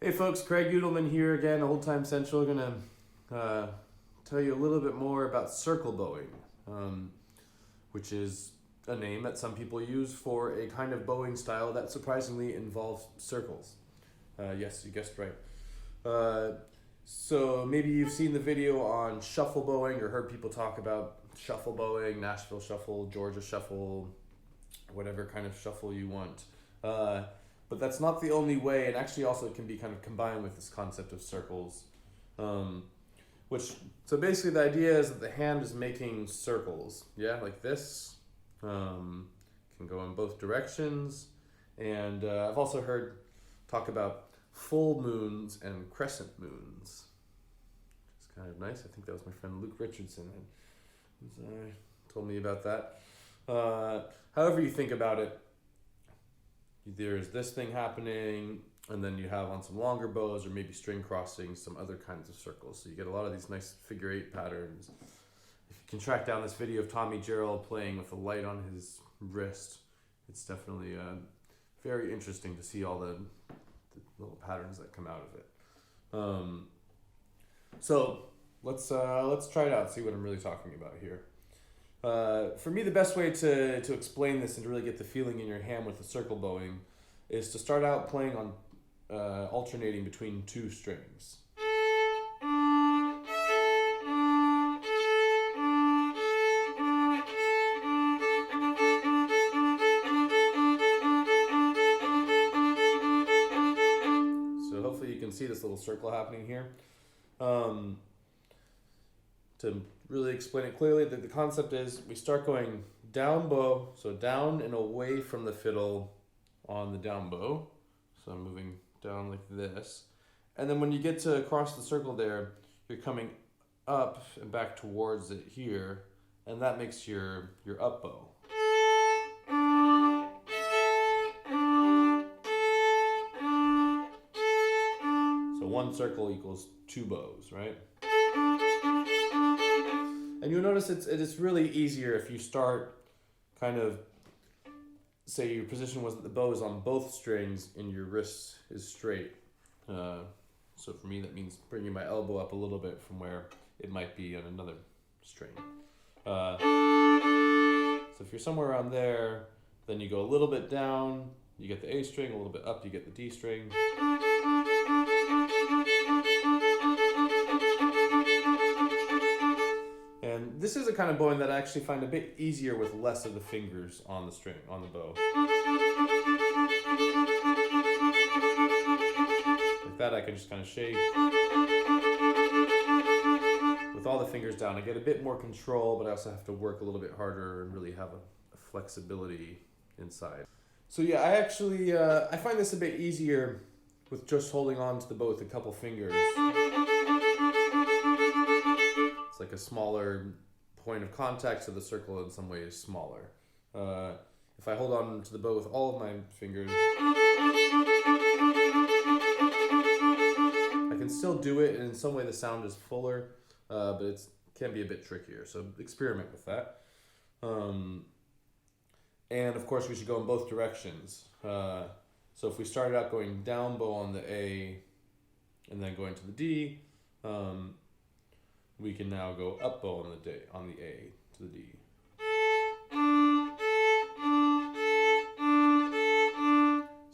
Hey folks, Craig Judelman here again, Oldtime Central. Gonna tell you a little bit more about circle bowing, which is a name that some people use for a kind of bowing style that surprisingly involves circles. Yes, you guessed right. So maybe you've seen the video on shuffle bowing or heard people talk about shuffle bowing, Nashville shuffle, Georgia shuffle, whatever kind of shuffle you want. But that's not the only way, and actually also it can be kind of combined with this concept of circles. So basically the idea is that the hand is making circles, like this. Can go in both directions. And I've also heard talk about full moons and crescent moons. It's kind of nice. I think that was my friend Luke Richardson who told me about that. However you think about it, there's this thing happening, and then you have on some longer bows or maybe string crossing some other kinds of circles. So you get a lot of these nice figure eight patterns. If you can track down this video of Tommy Gerald playing with a light on his wrist, it's definitely very interesting to see all the little patterns that come out of it. So let's try it out, see what I'm really talking about here. For me, the best way to explain this and to really get the feeling in your hand with the circle bowing is to start out playing on alternating between two strings. So hopefully you can see this little circle happening here. To really explain it clearly, the concept is we start going down bow, so down and away from the fiddle on the down bow. So I'm moving down like this. And then when you get to across the circle there, you're coming up and back towards it here, and that makes your up bow. So one circle equals two bows, right? And you'll notice it's really easier if you start kind of, say your position was that the bow is on both strings and your wrist is straight. So for me that means bringing my elbow up a little bit from where it might be on another string. So if you're somewhere around there, then you go a little bit down, you get the A string, a little bit up, you get the D string. And this is a kind of bowing that I actually find a bit easier with less of the fingers on the string, on the bow. Like that I can just kind of shake. With all the fingers down, I get a bit more control, but I also have to work a little bit harder and really have a flexibility inside. So yeah, I actually, I find this a bit easier with just holding on to the bow with a couple fingers. It's like a smaller point of contact, so the circle in some way is smaller. If I hold on to the bow with all of my fingers, I can still do it, and in some way the sound is fuller, but it can be a bit trickier, so experiment with that. And of course we should go in both directions. So if we started out going down bow on the A and then going to the D, we can now go up bow on the A to the D.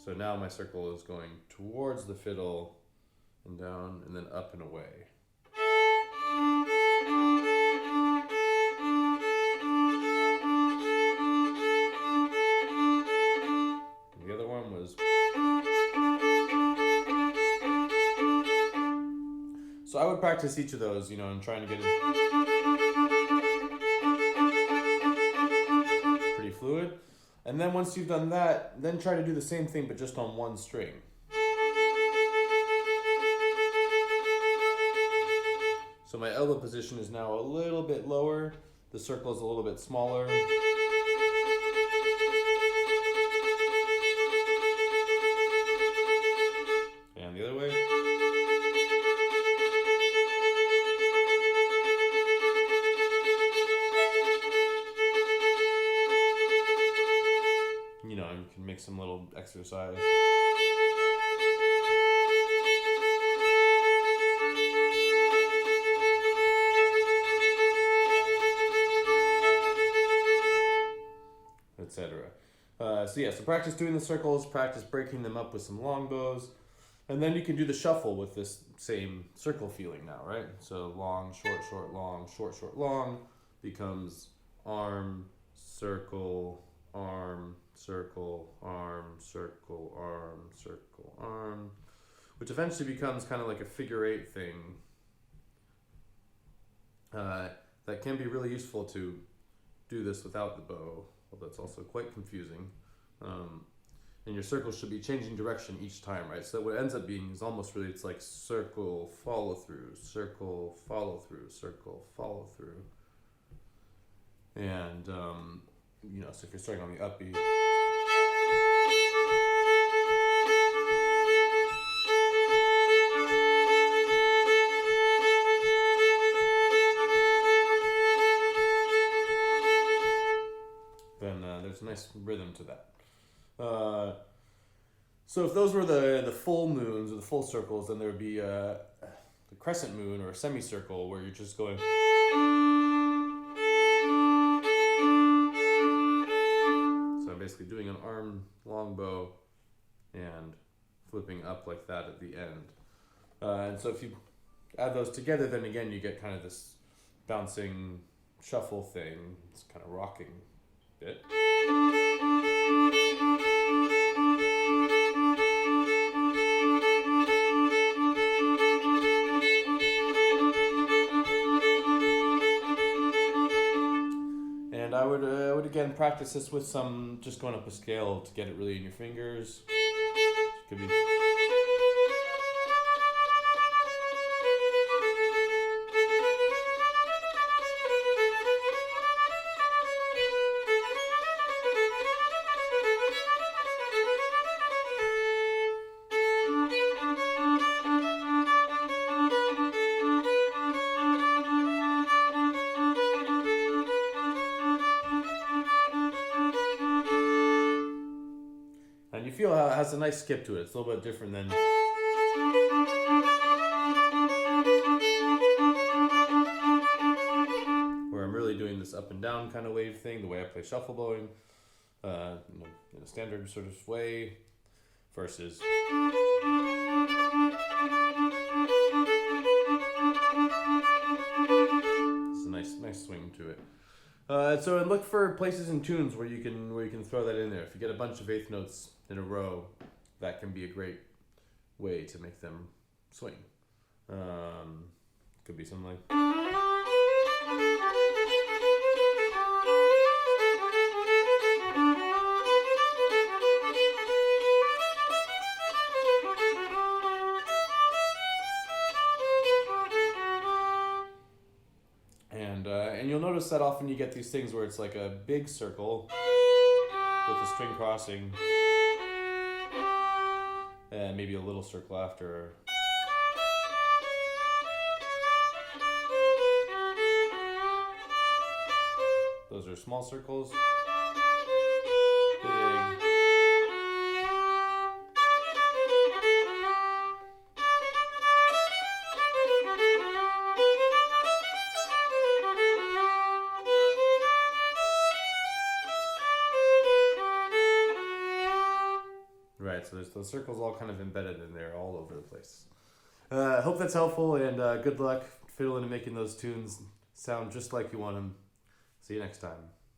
So now my circle is going towards the fiddle and down and then up and away. And the other one was. So I would practice each of those, and trying to get it pretty fluid. And then once you've done that, then try to do the same thing but just on one string. So my elbow position is now a little bit lower, the circle is a little bit smaller. And the other way. You can make some little exercise. So practice doing the circles, practice breaking them up with some long bows, and then you can do the shuffle with this same circle feeling now, right? So long, short, long, short, long becomes arm, circle, arm, circle, arm, circle, arm, circle, arm, which eventually becomes kind of like a figure eight thing that can be really useful to do this without the bow, although that's also quite confusing. And your circle should be changing direction each time, right? So what it ends up being is almost really, it's like circle, follow through, circle, follow through, circle, follow through. And, so if you're starting on the upbeat, then there's a nice rhythm to that. So if those were the full moons or the full circles, then there would be the crescent moon or a semicircle where you're just going. So I'm basically doing an arm long bow and flipping up like that at the end. And so if you add those together, then again you get kind of this bouncing shuffle thing. It's kind of rocking bit. And I would again practice this with some, just going up a scale to get it really in your fingers. Could be. And you feel how it has a nice skip to it. It's a little bit different than. Where I'm really doing this up and down kind of wave thing, the way I play shuffle bowing, in a standard sort of way, versus. It's a nice swing to it. So look for places and tunes where you can throw that in there. If you get a bunch of eighth notes in a row, that can be a great way to make them swing. Could be something like. And you'll notice that often you get these things where it's like a big circle with a string crossing and maybe a little circle after. Those are small circles. Big. Right, so there's those circles all kind of embedded in there all over the place. I hope that's helpful, and good luck fiddling and making those tunes sound just like you want them. See you next time.